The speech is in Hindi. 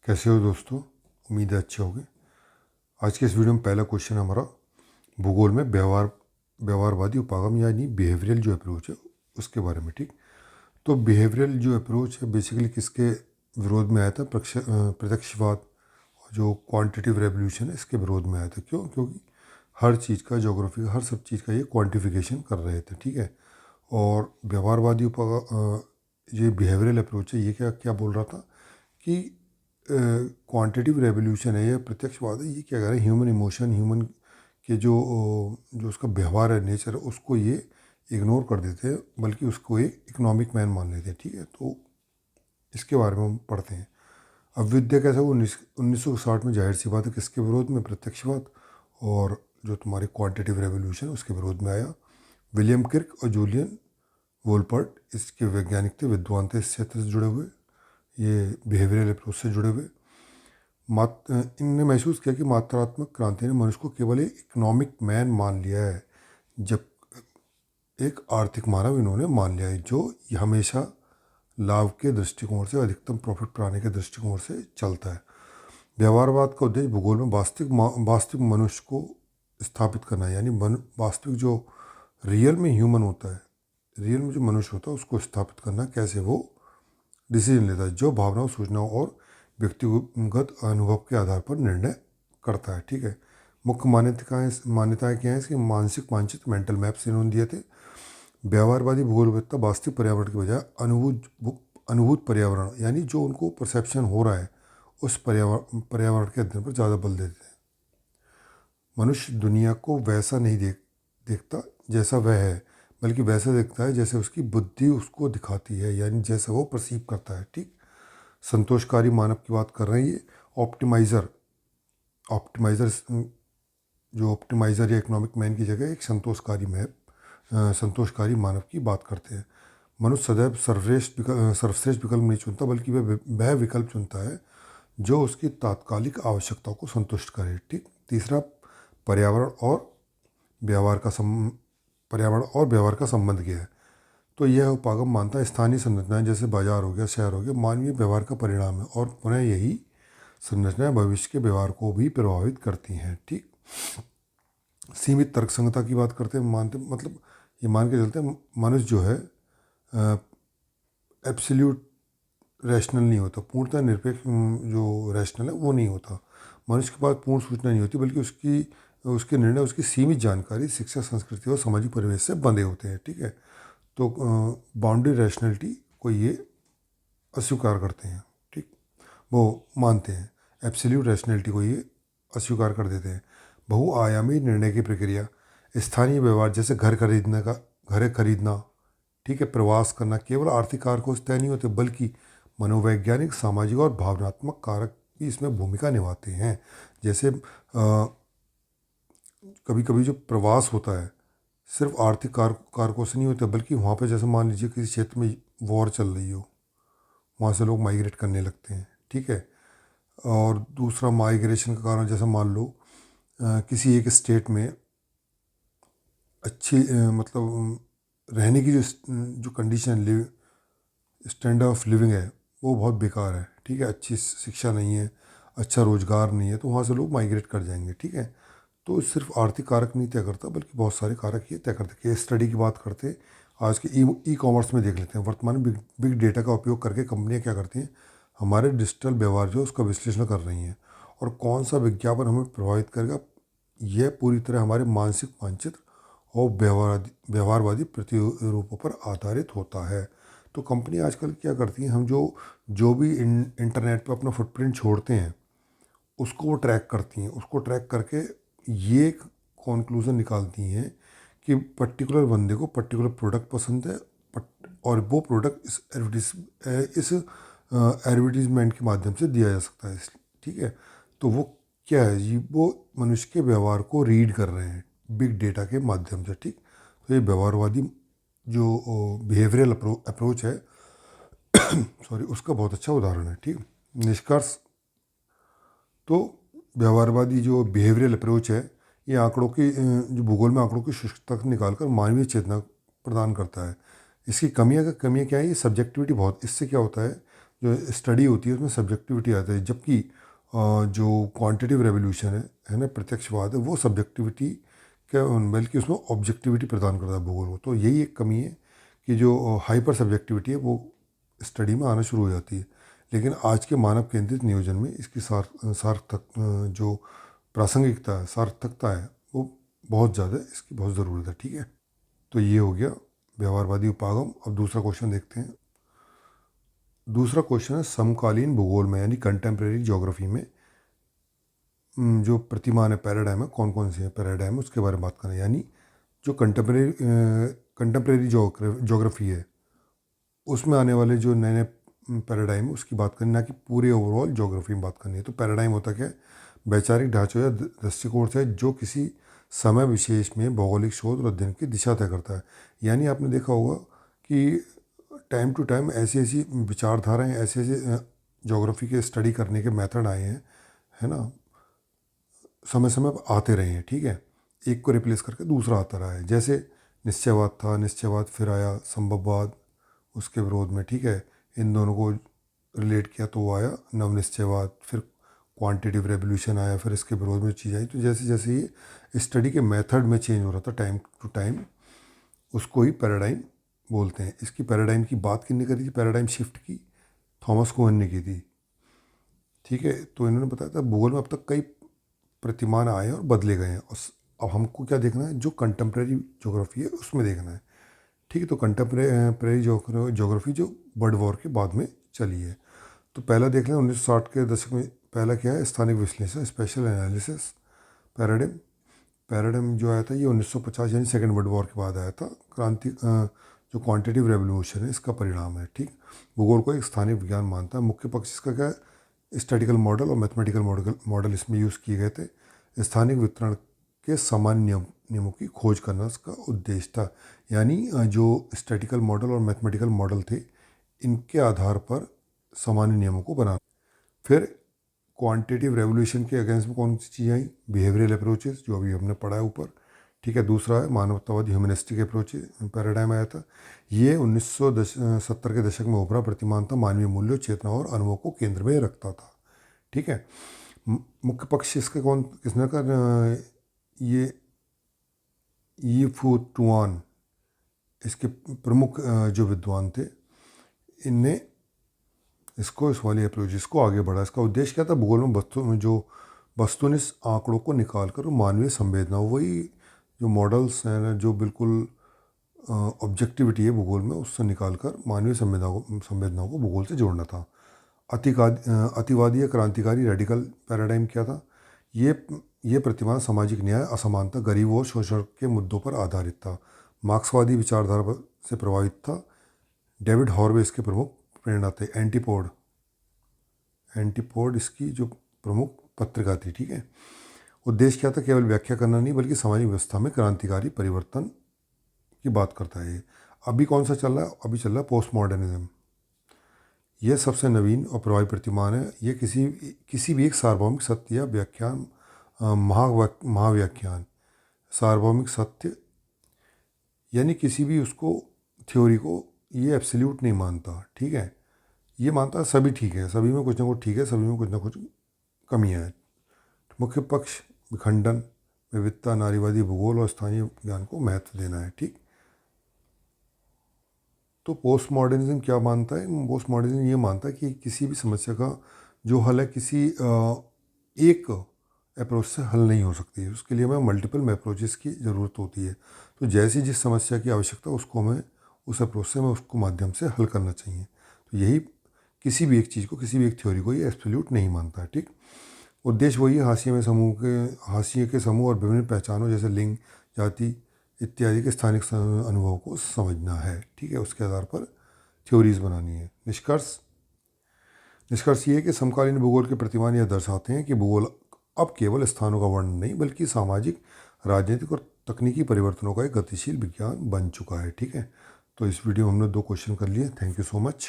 कैसे हो दोस्तों। उम्मीद है अच्छे होंगे। आज के इस वीडियो में पहला क्वेश्चन हमारा भूगोल में व्यवहारवादी उपागम यानी बिहेवियरल जो अप्रोच है उसके बारे में। ठीक, तो बिहेवियरल जो अप्रोच है बेसिकली किसके विरोध में आया था? प्रत्यक्षवाद और जो क्वांटिटिव रेवोल्यूशन है इसके विरोध में आया था। क्यों? क्योंकि हर चीज़ का, जोग्राफी का, हर सब चीज़ का ये क्वांटिफिकेशन कर रहे थे। ठीक है। और व्यवहारवादी ये बिहेवियरल अप्रोच है, ये क्या क्या बोल रहा था कि क्वांटिटिव रेवोल्यूशन है या प्रत्यक्षवाद है, ये क्या कर रहा है, ह्यूमन इमोशन, ह्यूमन के जो उसका व्यवहार है, नेचर है, उसको ये इग्नोर कर देते हैं, बल्कि उसको एक इकोनॉमिक मैन मान लेते हैं। ठीक है, तो इसके बारे में हम पढ़ते हैं। अब विद्या कैसा, वो 1960 में जाहिर सी बात है किसके विरोध में? प्रत्यक्षवाद और जो तुम्हारी क्वांटिटिव रेवोल्यूशन उसके विरोध में आया। विलियम किर्क और जूलियन वोल्पर्ट इसके वैज्ञानिक थे, विद्वान थे, इस क्षेत्र से जुड़े हुए, ये बिहेवियरल अप्रोच से जुड़े हुए। इनने महसूस किया कि मात्रात्मक क्रांति ने मनुष्य को केवल एक इकोनॉमिक मैन मान लिया है, जब एक आर्थिक मानव इन्होंने मान लिया है जो हमेशा लाभ के दृष्टिकोण से, अधिकतम प्रॉफिट पाने के दृष्टिकोण से चलता है। व्यवहारवाद का उद्देश्य भूगोल में वास्तविक मनुष्य को स्थापित करना है, यानी वास्तविक जो रियल में ह्यूमन होता है, रियल में जो मनुष्य होता है उसको स्थापित करना, कैसे वो डिसीजन लेता है, जो भावनाओं, सूचनाओं और व्यक्तिगत अनुभव के आधार पर निर्णय करता है। ठीक है। मुख्य मान्यताएं क्या है इसकी? मानसिक मानचित्र, मेंटल मैप्स इन्होंने दिए थे। व्यवहारवादी भूगोलवेत्ता वास्तविक पर्यावरण के बजाय अनुभूत पर्यावरण, यानी जो उनको परसेप्शन हो रहा है उस पर्यावरण के अध्ययन पर ज़्यादा बल देते हैं। मनुष्य दुनिया को वैसा नहीं देखता जैसा वह है, बल्कि वैसा देखता है जैसे उसकी बुद्धि उसको दिखाती है, यानी जैसा वो परसीव करता है। ठीक। संतोषकारी मानव की बात कर रहे हैं ये। ऑप्टिमाइज़र ऑप्टिमाइज़र जो ऑप्टिमाइज़र या इकोनॉमिक मैन की जगह एक संतोषकारी मानव की बात करते हैं। मनुष्य सदैव सर्वश्रेष्ठ विकल्प नहीं चुनता, बल्कि वह विकल्प चुनता है जो उसकी तात्कालिक आवश्यकताओं को संतुष्ट करे। ठीक। तीसरा, पर्यावरण और पर्यावरण और व्यवहार का संबंध क्या है? तो यह उपागम मानता है स्थानीय संरचनाएं जैसे बाजार हो गया, शहर हो गया, मानवीय व्यवहार का परिणाम है, और पुनः यही संरचनाएं भविष्य के व्यवहार को भी प्रभावित करती हैं। ठीक। सीमित तर्कसंगता की बात करते हैं, मानते मतलब ये मान के चलते हैं मनुष्य जो है एब्सोल्यूट रैशनल नहीं होता, पूर्णतः निरपेक्ष जो रैशनल है वो नहीं होता। मनुष्य के पास पूर्ण सूचना नहीं होती, बल्कि उसके निर्णय उसकी सीमित जानकारी, शिक्षा, संस्कृति और सामाजिक परिवेश से बंधे होते हैं। ठीक है। तो बाउंड्री रैशनैलिटी को ये अस्वीकार करते हैं। ठीक, वो मानते हैं। एब्सोल्यूट रैशनैलिटी को ये अस्वीकार कर देते हैं। बहुआयामी निर्णय की प्रक्रिया, स्थानीय व्यवहार जैसे घर खरीदना, ठीक है, प्रवास करना, केवल आर्थिक कारकों से तय नहीं होते, बल्कि मनोवैज्ञानिक, सामाजिक और भावनात्मक कारक भी इसमें भूमिका निभाते हैं। जैसे कभी कभी जो प्रवास होता है सिर्फ आर्थिक कारकों से नहीं होता, बल्कि वहाँ पे जैसे मान लीजिए किसी क्षेत्र में वॉर चल रही हो, वहाँ से लोग माइग्रेट करने लगते हैं। ठीक है। और दूसरा माइग्रेशन का कारण जैसे मान लो किसी एक स्टेट में अच्छी मतलब रहने की जो कंडीशन, स्टैंडर्ड ऑफ लिविंग है वो बहुत बेकार है। ठीक है। अच्छी शिक्षा नहीं है, अच्छा रोजगार नहीं है, तो वहाँ से लोग माइग्रेट कर जाएंगे। ठीक है। तो सिर्फ आर्थिक कारक नहीं तय करता, बल्कि बहुत सारे कारक ये तय करते। केस स्टडी की बात करते हैं आज के ई कॉमर्स में देख लेते हैं। वर्तमान में बिग डेटा का उपयोग करके कंपनियां क्या करती हैं, हमारे डिजिटल व्यवहार जो उसका विश्लेषण कर रही हैं, और कौन सा विज्ञापन हमें प्रभावित करेगा, यह पूरी तरह हमारे मानसिक मानचित्र और व्यवहारवादी प्रतिरूपों पर आधारित होता है। तो कंपनी आजकल क्या करती हैं, हम जो भी इंटरनेट पर अपना फुटप्रिंट छोड़ते हैं उसको वो ट्रैक करती हैं। उसको ट्रैक करके ये कॉन्क्लूज़न निकालती हैं कि पर्टिकुलर बंदे को पर्टिकुलर प्रोडक्ट पसंद है, और वो प्रोडक्ट इस एडवर्टीजमेंट के माध्यम से दिया जा सकता है। ठीक है। तो वो क्या है जी, वो मनुष्य के व्यवहार को रीड कर रहे हैं बिग डेटा के माध्यम से। ठीक। तो ये व्यवहारवादी जो बिहेवियरल अप्रोच है सॉरी, उसका बहुत अच्छा उदाहरण है। ठीक। निष्कर्ष, तो व्यवहारवादी जो बिहेवियरल अप्रोच है ये आंकड़ों की जो भूगोल में आंकड़ों की शुष्कता निकालकर मानवीय चेतना प्रदान करता है। इसकी कमियां क्या है? ये सब्जेक्टिविटी बहुत, इससे क्या होता है, जो स्टडी होती है उसमें सब्जेक्टिविटी आती है, जबकि जो क्वांटिटिव रेवोल्यूशन है ना, प्रत्यक्षवाद है, वो सब्जेक्टिविटी क्या बल्कि उसमें ऑब्जेक्टिविटी प्रदान करता है भूगोल को। तो यही एक कमी है कि जो हाइपर सब्जेक्टिविटी है वो स्टडी में आना शुरू हो जाती है। लेकिन आज के मानव केंद्रित नियोजन में इसकी सार्थक जो प्रासंगिकता है, सार्थकता है, वो बहुत ज़्यादा, इसकी बहुत ज़रूरत है। ठीक है, तो ये हो गया व्यवहारवादी उपागम। अब दूसरा क्वेश्चन देखते हैं। दूसरा क्वेश्चन है समकालीन भूगोल में यानी कंटेम्प्रेरी ज्योग्राफी में जो प्रतिमान है, पैराडाइम है, कौन कौन से हैं पैराडाइम, उसके बारे में बात करें। यानी जो कंटेम्प्रेरी ज्योग्राफी है उसमें आने वाले जो नए नए पैराडाइम है उसकी बात करनी, ना कि पूरे ओवरऑल ज्योग्राफी में बात करनी है। तो पैराडाइम होता क्या है? वैचारिक ढांचों या दृष्टिकोण से जो किसी समय विशेष में भौगोलिक शोध और अध्ययन की दिशा तय करता है। यानी आपने देखा होगा कि टाइम टू टाइम ऐसी ऐसी विचारधाराएं, ऐसे ऐसे ज्योग्राफी के स्टडी करने के मेथड आए हैं, है ना, समय समय पर आते रहे हैं। ठीक है, एक को रिप्लेस करके दूसरा आता रहा है। जैसे निश्चयवाद था, निश्चयवाद फिर आया संभववाद उसके विरोध में। ठीक है, इन दोनों को रिलेट किया तो वो आया नवनिश्चयवाद। फिर क्वांटिटिव रेवोल्यूशन आया, फिर इसके विरोध में चीज़ आई। तो जैसे जैसे ये स्टडी के मेथड में चेंज हो रहा था टाइम टू टाइम, उसको ही पैराडाइम बोलते हैं। इसकी पैराडाइम की बात किसने करी थी? पैराडाइम शिफ्ट की थॉमस कोहेन ने की थी। ठीक है, तो इन्होंने बताया था भूगोल में अब तक कई प्रतिमान आए हैं और बदले गए हैं। और अब हमको क्या देखना है? जो कंटेम्प्रेरी ज्योग्राफी है उसमें देखना है। ठीक है, तो कंटेम्प्रेरी ज्योग्राफी जो वर्ल्ड वॉर के बाद में चली है। तो पहला देख लें 1960 के दशक में। पहला क्या है? स्थानिक विश्लेषण, स्पेशल एनालिसिस पैराडाइम। पैराडाइम जो आया था ये 1950 यानी सेकेंड वर्ल्ड वॉर के बाद आया था। जो क्वांटिटिव रेवोल्यूशन है इसका परिणाम है। ठीक, भूगोल को एक स्थानीय विज्ञान मानता है। मुख्य पक्ष इसका क्या है? स्टैटिकल मॉडल और मैथमेटिकल मॉडल इसमें यूज़ किए गए थे। स्थानिक वितरण के सामान्य नियमों की खोज करना इसका उद्देश्य था। यानी जो स्टैटिकल मॉडल और मैथमेटिकल मॉडल थे, इनके आधार पर सामान्य नियमों को बनाना। फिर क्वांटिटिव रेवोल्यूशन के अगेंस्ट में कौन सी चीज़ आई? बिहेवियरल अप्रोचेस, जो अभी हमने पढ़ा है ऊपर। ठीक है, दूसरा है मानवतावादी ह्यूमनिस्टिक अप्रोच पैराडाइम आया था। ये 1970 के दशक में उभरा प्रतिमान था। मानवीय मूल्यों, चेतना और अनुभव को केंद्र में रखता था। ठीक है, मुख्य पक्ष इसके कौन किसने का? ये फू टुआन इसके प्रमुख जो विद्वान थे, इनने इसको, इस वाली अप्रोच को आगे बढ़ा। इसका उद्देश्य क्या था? भूगोल में जो वस्तुनिष्ठ आंकड़ों को निकाल कर मानवीय संवेदना, वही जो मॉडल्स हैं ना, जो बिल्कुल ऑब्जेक्टिविटी है भूगोल में, उससे निकाल कर मानवीय संवेदनाओं को भूगोल से जोड़ना था। अतिवादी या क्रांतिकारी रेडिकल पैराडाइम क्या था? ये प्रतिमान सामाजिक न्याय, असमानता, गरीबों और शोषण के मुद्दों पर आधारित था। मार्क्सवादी विचारधारा से प्रभावित था। डेविड हॉर्वे इसके प्रमुख प्रेरणा थे। एंटीपोड इसकी जो प्रमुख पत्रिका थी। ठीक है, उद्देश्य क्या था? केवल व्याख्या करना नहीं, बल्कि सामाजिक व्यवस्था में क्रांतिकारी परिवर्तन की बात करता है। अभी कौन सा चल रहा है? अभी चल रहा है पोस्ट मॉडर्निज्म। यह सबसे नवीन और प्रभावी प्रतिमान है। ये किसी भी एक सार्वभौमिक सत्य या व्याख्यान, महाव्याख्यान, सार्वभौमिक सत्य यानी किसी भी उसको थ्योरी को ये एब्सोल्यूट नहीं मानता। ठीक है, ये मानता है सभी ठीक है, सभी में कुछ ना कुछ ठीक है, सभी में कुछ ना कुछ कमियां हैं। मुख्य पक्ष विखंडन, विविधता, नारीवादी भूगोल और स्थानीय ज्ञान को महत्व देना है। ठीक, तो पोस्ट मॉडर्निज्म क्या मानता है? पोस्ट मॉडर्निज्म ये मानता है कि किसी भी समस्या का जो हल है किसी एक अप्रोच से हल नहीं हो सकती है। उसके लिए हमें मल्टीपल अप्रोचेस की ज़रूरत होती है। तो जैसी जिस समस्या की आवश्यकता, उसको हमें उस अप्रोच से हमें उसको माध्यम से हल करना चाहिए। तो यही किसी भी एक चीज़ को, किसी भी एक थ्योरी को ये एब्सोल्यूट नहीं मानता है। ठीक, उद्देश्य वही है, हाशिए के समूह और विभिन्न पहचानों जैसे लिंग, जाति इत्यादि के स्थानिक अनुभव को समझना है। ठीक है, उसके आधार पर थ्योरीज बनानी है। निष्कर्ष ये है कि समकालीन भूगोल के प्रतिमान यह दर्शाते हैं कि भूगोल अब केवल स्थानों का वर्णन नहीं, बल्कि सामाजिक, राजनीतिक और तकनीकी परिवर्तनों का एक गतिशील विज्ञान बन चुका है। ठीक है, तो इस वीडियो में हमने 2 क्वेश्चन कर लिए। Thank you so much.